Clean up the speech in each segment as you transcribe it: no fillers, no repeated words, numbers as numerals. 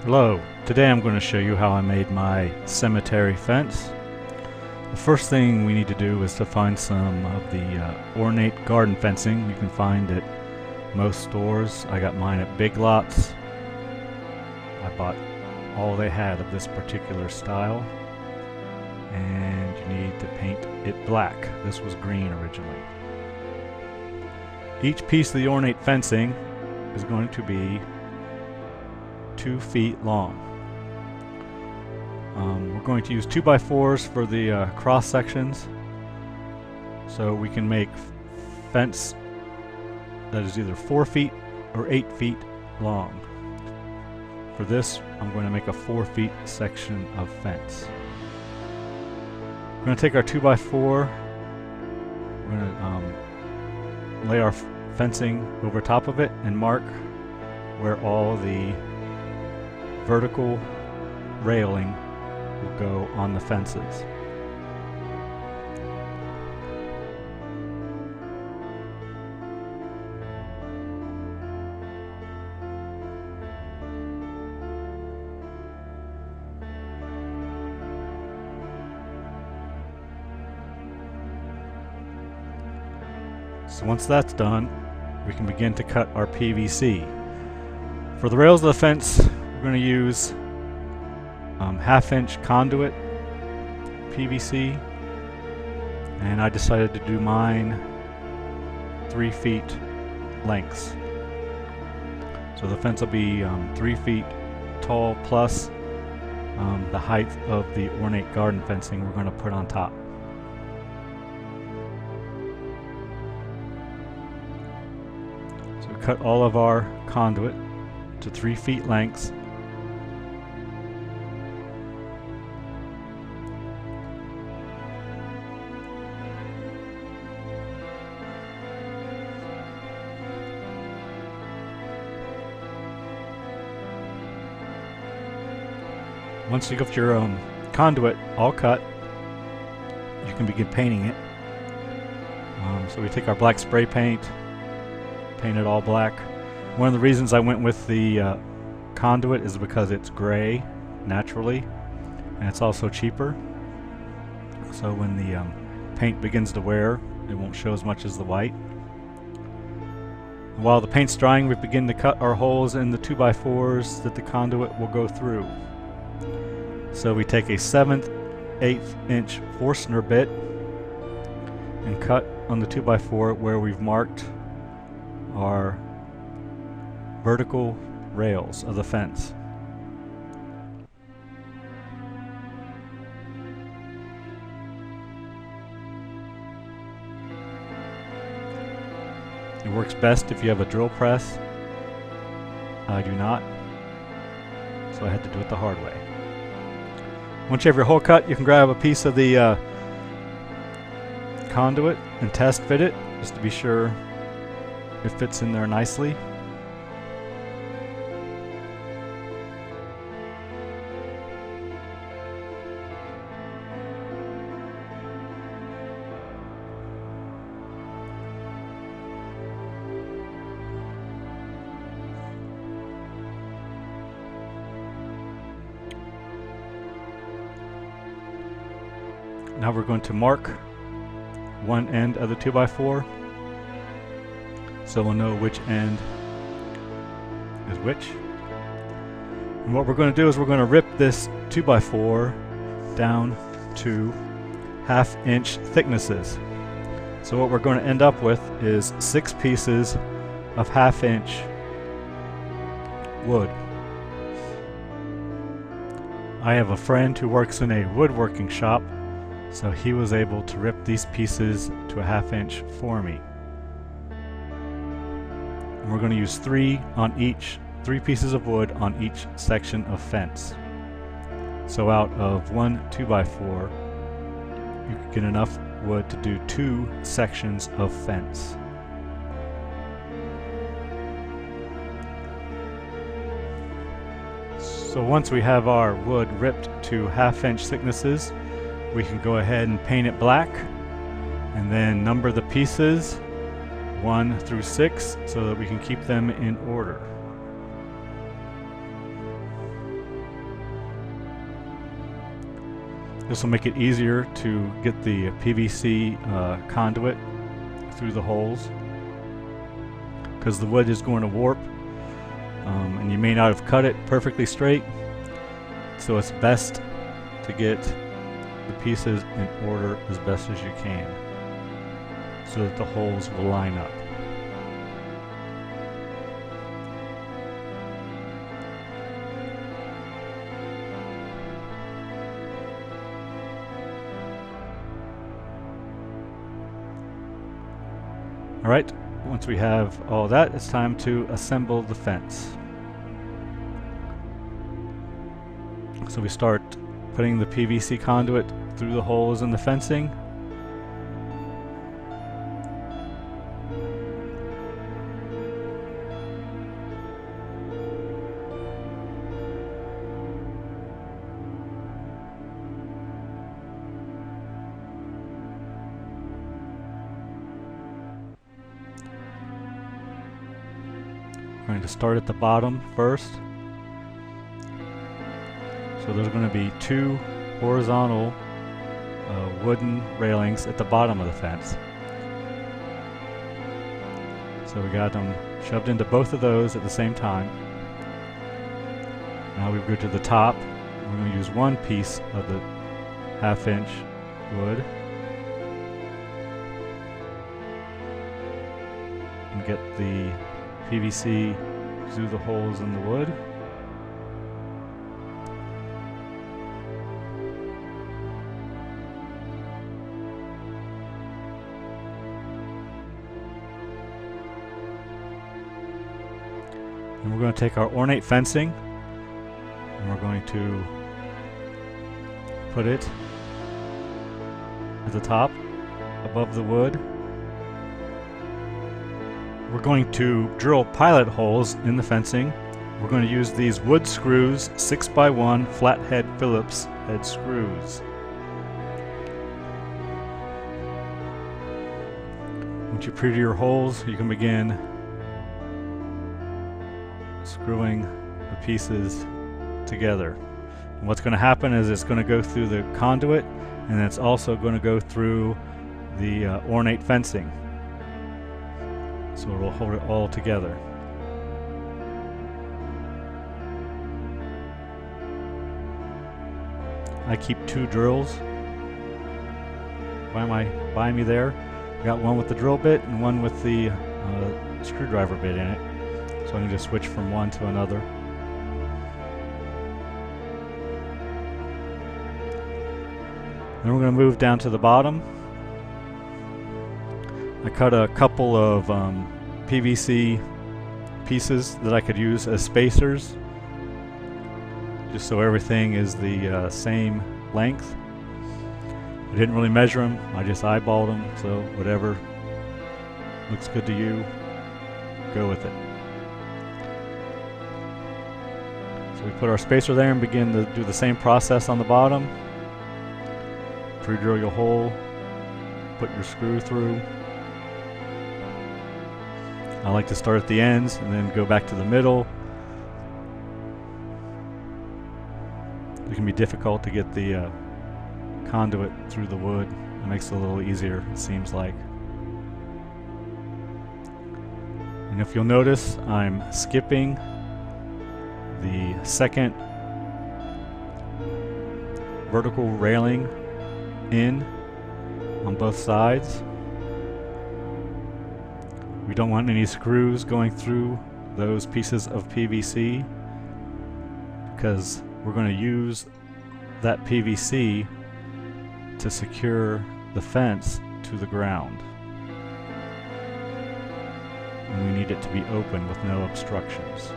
Hello, today I'm going to show you how I made my cemetery fence. The first thing we need to do is to find some of the ornate garden fencing you can find at most stores. I got mine at Big Lots. I bought all they had of this particular style, and you need to paint it black. This was green originally. Each piece of the ornate fencing is going to be 2 feet long. We're going to use 2x4s for the cross sections, so we can make fence that is either 4 feet or 8 feet long. For this, I'm going to make a 4 feet section of fence. We're going to take our 2x4. We're going to lay our fencing over top of it and mark where all the vertical railing will go on the fences. So once that's done, we can begin to cut our PVC. For the rails of the fence, we're going to use 1/2-inch conduit PVC, and I decided to do mine 3 feet lengths. So the fence will be 3 feet tall plus the height of the ornate garden fencing we're going to put on top. So we cut all of our conduit to 3 feet lengths. Once you get your conduit all cut, you can begin painting it. So we take our black spray paint, paint it all black. One of the reasons I went with the conduit is because it's gray naturally, and it's also cheaper. So when the paint begins to wear, it won't show as much as the white. While the paint's drying, we begin to cut our holes in the 2x4s that the conduit will go through. So we take a 1/7 inch Forstner bit and cut on the 2x4 where we've marked our vertical rails of the fence. It works best if you have a drill press. I do not, so I had to do it the hard way. Once you have your hole cut, you can grab a piece of the conduit and test fit it, just to be sure it fits in there nicely. Now we're going to mark one end of the 2x4 so we'll know which end is which. And what we're going to do is we're going to rip this 2x4 down to 1/2 inch thicknesses. So what we're going to end up with is 6 pieces of 1/2 inch wood. I have a friend who works in a woodworking shop, so he was able to rip these pieces to a 1/2 inch for me. And we're going to use 3 pieces of wood on each section of fence. So out of one 2x4, you can get enough wood to do 2 sections of fence. So once we have our wood ripped to 1/2 inch thicknesses, we can go ahead and paint it black and then number the pieces 1 through 6 so that we can keep them in order. This will make it easier to get the PVC conduit through the holes, because the wood is going to warp, and you may not have cut it perfectly straight, so it's best to get the pieces in order as best as you can so that the holes will line up. Alright, once we have all that, it's time to assemble the fence. So we start putting the PVC conduit through the holes in the fencing. We're going to start at the bottom first. So there's going to be 2 horizontal wooden railings at the bottom of the fence. So we got them shoved into both of those at the same time. Now we go to the top. We're going to use 1 piece of the 1/2 inch wood and get the PVC through the holes in the wood. And we're going to take our ornate fencing and we're going to put it at the top above the wood. We're going to drill pilot holes in the fencing. We're going to use these wood screws, 6x1 flathead Phillips head screws. Once you pre-drill your holes, you can begin screwing the pieces together. And what's going to happen is it's going to go through the conduit, and it's also going to go through the ornate fencing. So it will hold it all together. I keep 2 drills by me there. I got one with the drill bit and one with the screwdriver bit in it. So I can just switch from one to another. Then we're going to move down to the bottom. I cut a couple of PVC pieces that I could use as spacers, just so everything is the same length. I didn't really measure them, I just eyeballed them, so whatever looks good to you, go with it. So we put our spacer there and begin to do the same process on the bottom. Pre-drill your hole, put your screw through. I like to start at the ends and then go back to the middle. It can be difficult to get the conduit through the wood. It makes it a little easier, it seems like. And if you'll notice, I'm skipping the second vertical railing in on both sides. We don't want any screws going through those pieces of PVC because we're going to use that PVC to secure the fence to the ground. And we need it to be open with no obstructions.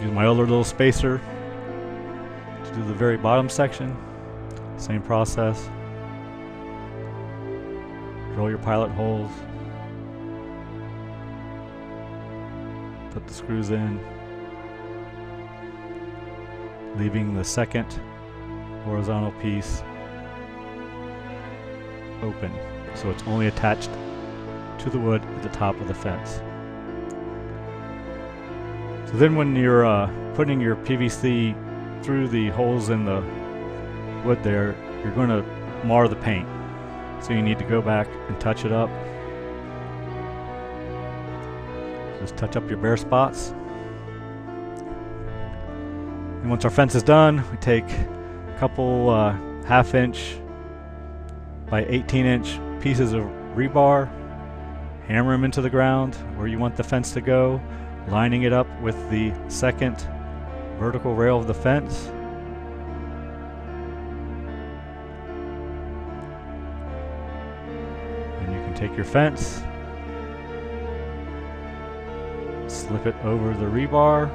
Use my other little spacer to do the very bottom section. Same process. Drill your pilot holes. Put the screws in. leaving the second horizontal piece open, so it's only attached to the wood at the top of the fence. So then when you're putting your PVC through the holes in the wood there, you're going to mar the paint. So you need to go back and touch it up. Just touch up your bare spots. And once our fence is done, we take a couple 1/2 inch by 18 inch pieces of rebar, hammer them into the ground where you want the fence to go, lining it up with the second vertical rail of the fence. And you can take your fence, slip it over the rebar,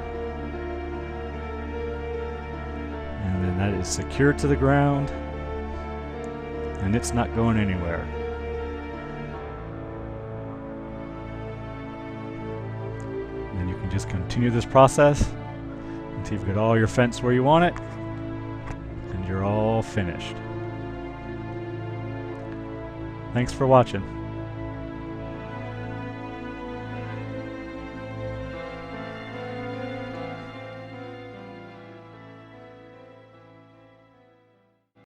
and then that is secured to the ground, and it's not going anywhere. And you can just continue this process until you've got all your fence where you want it, and you're all finished. Thanks for watching.